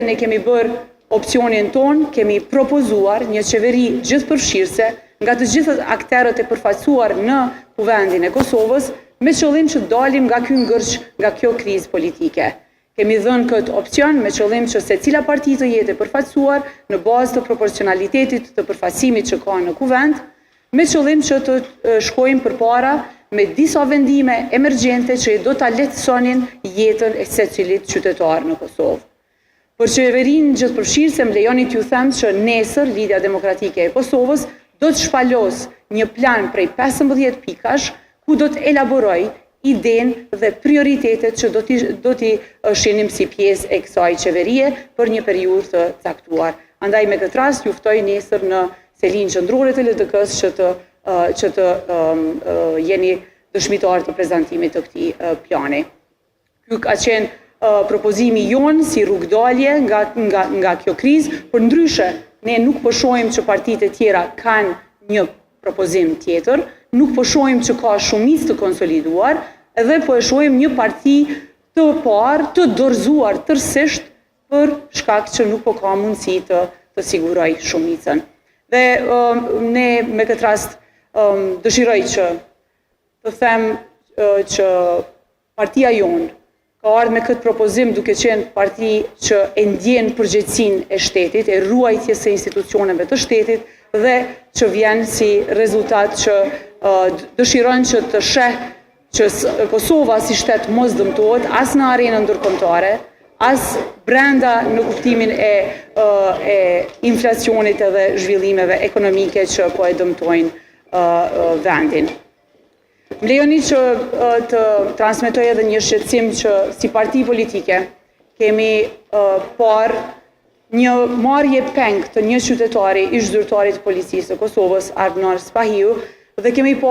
Ne kemi bërë opcionin ton, kemi propozuar një qeveri gjithëpërfshirëse nga të gjithët akterët e përfaqësuar në kuvendin e Kosovës, me qëllim që dalim nga ky ngërç, nga kjo krizë politike. Kemi dhënë këtë opcion me qëllim që secila parti të jetë e përfaqësuar në bazë të proporcionalitetit të përfaqësimit që ka në kuvend, me qëllim që të shkojmë përpara me disa vendime emergjente që do ta lehtësonin jetën e secilit qytetar në Kosovë. Për qeverinë gjithëpërfshirëse më lejoni t'ju them që nesër Lidhja Demokratike e Kosovës do të shpalos një plan prej 15 pikash ku do të elaboroj idenë dhe prioritetet që do t'i shinim si pjesë e kësaj qeverie për një periudhë të caktuar. Andaj me këtë rast ju ftoj nesër në selinë qendrore të LDK-s që të jeni dëshmitar të prezantimit të këtij plani. Ky ka qenë propozimi jonë si rrugdalje nga kjo krizë, por ndryshe ne nuk po shohim që partitë e tjera kanë një propozim tjetër, nuk po shohim që ka shumicë të konsoliduar, edhe po e shohim një parti të parë, të dorëzuar tërësisht për shkak që nuk po ka mundësi të siguroj shumicën. Dhe ne me këtë rast dëshiroj që të them që partia jonë ka ardhur me këtë propozim duke qenë parti që e ndjen përgjegjësinë e shtetit, e ruajtjes së institucioneve të shtetit dhe që vjen si rezultat që dëshiron që të sheh që Kosova si shtet mos dëmtohet as në arenën ndërkombëtare, as brenda në kuptimin e inflacionit edhe zhvillimeve ekonomike që po e dëmtojnë vendin. Më lejoni që të transmetoj edhe një shqetësim që si parti politike kemi parë një marrje peng të një qytetari ish zyrtarit të policisë së Kosovës, Arnar Spahiu, dhe kemi parë